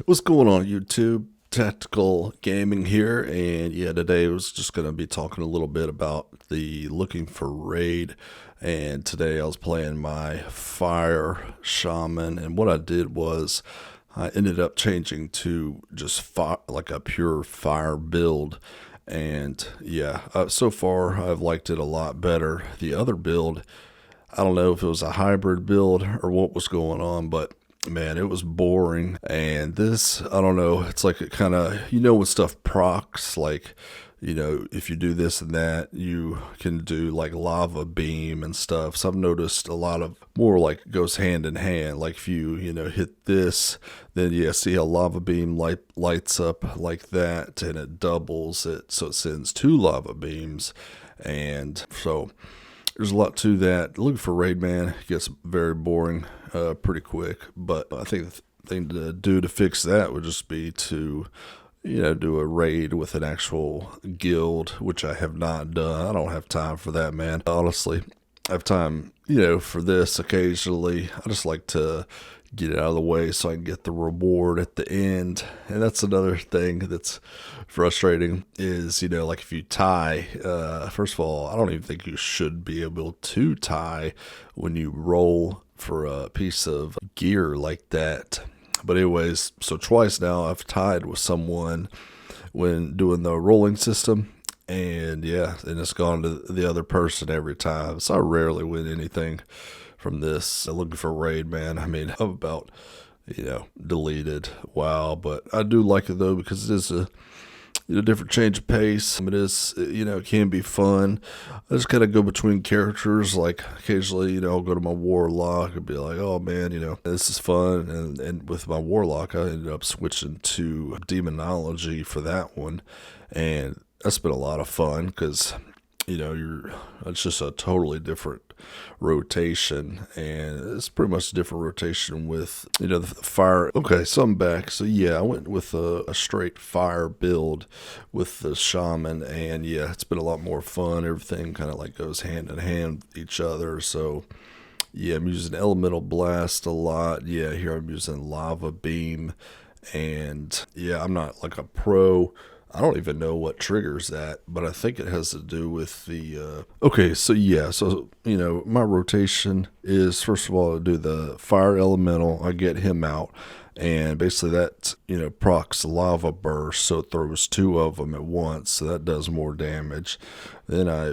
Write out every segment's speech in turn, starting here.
What's going on, YouTube? Tactical Gaming here, and yeah, today I was just going to be talking a little bit about the looking for raid. And today I was playing my Fire Shaman, and what I did was I ended up changing to just like a pure fire build. And yeah, so far I've liked it a lot better. The other build, I don't know if it was a hybrid build or what was going on, but man, it was boring. And this, I don't know, it's like it kind of, when stuff procs, like, if you do this and that, you can do like lava beam and stuff. So I've noticed a lot of more like goes hand in hand. Like if you hit this, then yeah, see how lava beam lights up like that and it doubles it. So it sends two lava beams. And so there's a lot to that. Looking for raid, man, gets very boring pretty quick. But I think the thing to do to fix that would just be to, do a raid with an actual guild, which I have not done. I don't have time for that, man. Honestly, I have time, for this occasionally. I just like to get it out of the way so I can get the reward at the end. And that's another thing that's frustrating is, like if you tie, first of all, I don't even think you should be able to tie when you roll for a piece of gear like that. But anyways, so twice now I've tied with someone when doing the rolling system. And yeah, and it's gone to the other person every time. So I rarely win anything from this. Looking for raid, man. I mean, I'm about, deleted. Wow. But I do like it though, because it is a different change of pace. It is, it can be fun. I just kind of go between characters. Like occasionally, I'll go to my warlock and be like, oh man, this is fun. And with my warlock, I ended up switching to demonology for that one. And that's been a lot of fun because, it's just a totally different rotation, and it's pretty much a different rotation with the fire. Okay, so I'm back. So yeah, I went with a straight fire build with the shaman, and yeah, it's been a lot more fun. Everything kind of like goes hand in hand with each other. So yeah, I'm using elemental blast a lot. Yeah, here I'm using lava beam, and yeah, I'm not like a pro. I don't even know what triggers that, but I think it has to do with the. Okay, so yeah, so my rotation is first of all to do the fire elemental. I get him out, and basically that procs lava burst, so it throws two of them at once, so that does more damage. Then I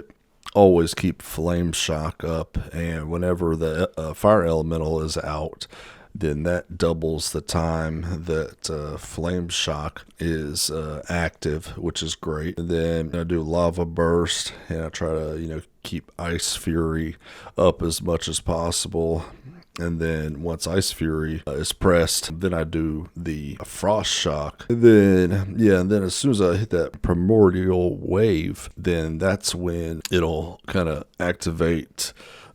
always keep flame shock up, and whenever the fire elemental is out, then that doubles the time that flame shock is active, which is great. And then I do lava burst, and I try to keep ice fury up as much as possible. And then once Ice Fury is pressed, then I do the Frost Shock. And then as soon as I hit that Primordial Wave, then that's when it'll kind of activate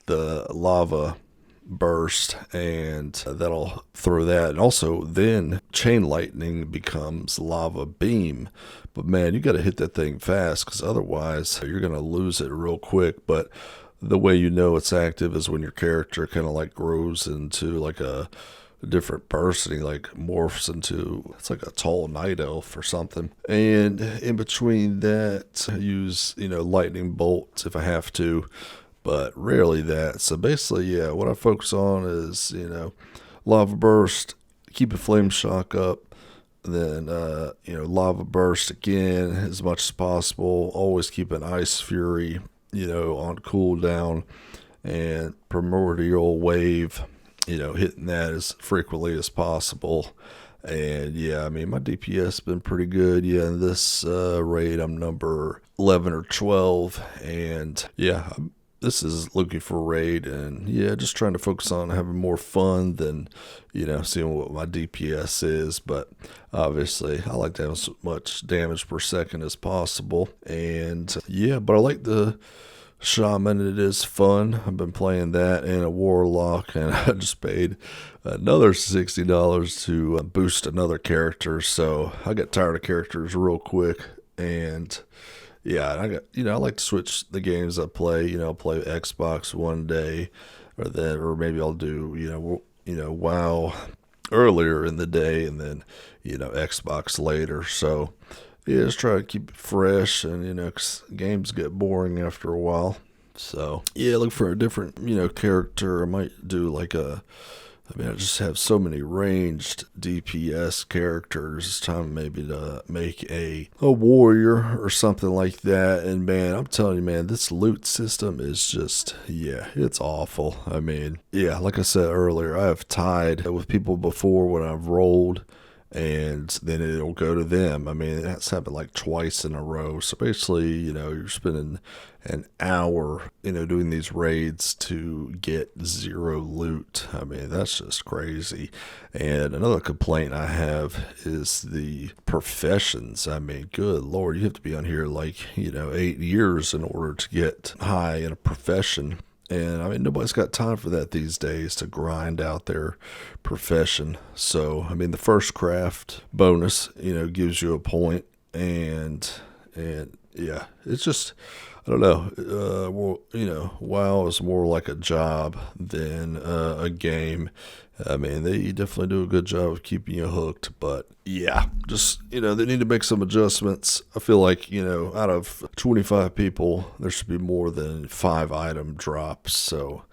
the lava burst, and that'll throw that. And also then chain lightning becomes lava beam. But man, you got to hit that thing fast, because otherwise you're going to lose it real quick. But the way it's active is when your character kind of like grows into like a different person. He like morphs into, it's like a tall night elf or something. And in between that, I use lightning bolts if I have to, but rarely that. So basically, yeah, what I focus on is, lava burst, keep a flame shock up, then, lava burst again as much as possible. Always keep an ice fury, on cooldown, and primordial wave, hitting that as frequently as possible. And yeah, I mean, my DPS has been pretty good. Yeah, in this raid, I'm number 11 or 12. And yeah, this is looking for raid, and yeah, just trying to focus on having more fun than seeing what my DPS is. But obviously I like to have as much damage per second as possible. And yeah, but I like the shaman. It is fun. I've been playing that and a warlock, and I just paid another $60 to boost another character. So I got tired of characters real quick. And yeah, I got I like to switch the games I play. I'll play Xbox one day, or maybe I'll do WoW earlier in the day, and then Xbox later. So yeah, just try to keep it fresh, and 'cause games get boring after a while. So yeah, look for a different character. I might do like I just have so many ranged DPS characters. It's time maybe to make a warrior or something like that. And man, I'm telling you, man, this loot system is just, yeah, it's awful. I mean, yeah, like I said earlier, I have tied with people before when I've rolled, and then it'll go to them. I mean, that's happened like twice in a row. So basically, you're spending an hour, doing these raids to get zero loot. I mean, that's just crazy. And another complaint I have is the professions. I mean, good Lord, you have to be on here like, 8 years in order to get high in a profession. And I mean, nobody's got time for that these days to grind out their profession. So, I mean, the first craft bonus, gives you a point, and yeah, it's just, I don't know. Well, WoW is more like a job than a game. I mean, they definitely do a good job of keeping you hooked, but yeah, just, they need to make some adjustments. I feel like, out of 25 people, there should be more than 5 item drops. So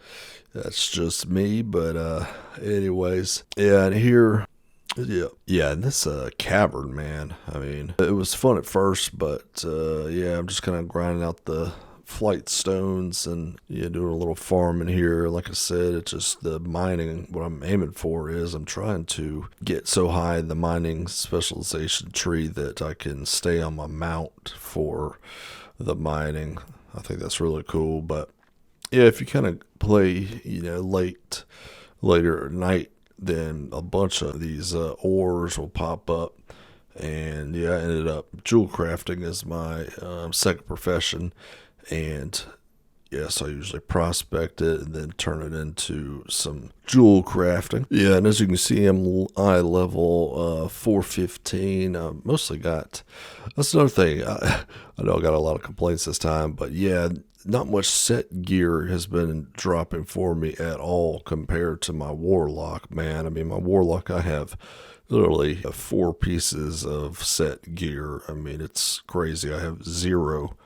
that's just me, but anyways, yeah, and here, yeah, and this cavern, man. I mean, it was fun at first, but yeah, I'm just kind of grinding out the flight stones and doing a little farming here. Like I said, it's just the mining. What I'm aiming for is I'm trying to get so high in the mining specialization tree that I can stay on my mount for the mining. I think that's really cool. But yeah, if you kind of play, later at night, then a bunch of these ores will pop up. And yeah, I ended up jewel crafting as my second profession. And yes, I usually prospect it and then turn it into some jewel crafting. Yeah, and as you can see, I'm eye level 415. I mostly got, that's another thing. I know I got a lot of complaints this time, but yeah, not much set gear has been dropping for me at all compared to my warlock, man. I mean, my warlock, I have literally 4 pieces of set gear. I mean, it's crazy. I have 0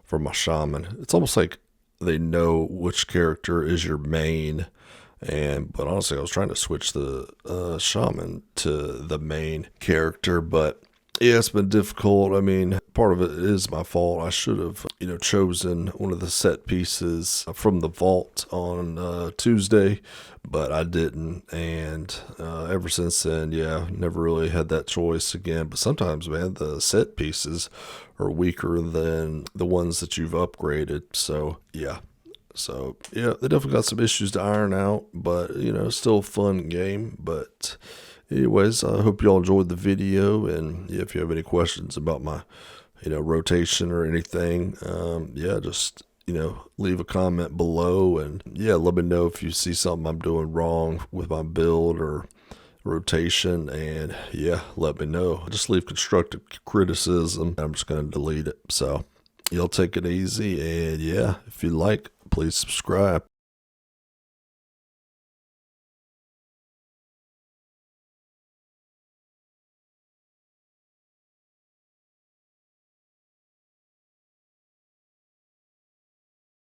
for my shaman. It's almost like they know which character is your main. But honestly, I was trying to switch the shaman to the main character, but yeah, it's been difficult. I mean, part of it is my fault. I should have, chosen one of the set pieces from the vault on Tuesday, but I didn't. And ever since then, yeah, never really had that choice again. But sometimes, man, the set pieces are weaker than the ones that you've upgraded. So, yeah. So, yeah, they definitely got some issues to iron out, but, still a fun game. But anyways, I hope y'all enjoyed the video, and yeah, if you have any questions about my, rotation or anything, yeah, just, leave a comment below, and yeah, let me know if you see something I'm doing wrong with my build or rotation, and yeah, let me know. Just leave constructive criticism. I'm just going to delete it. So y'all take it easy, and yeah, if you like, please subscribe.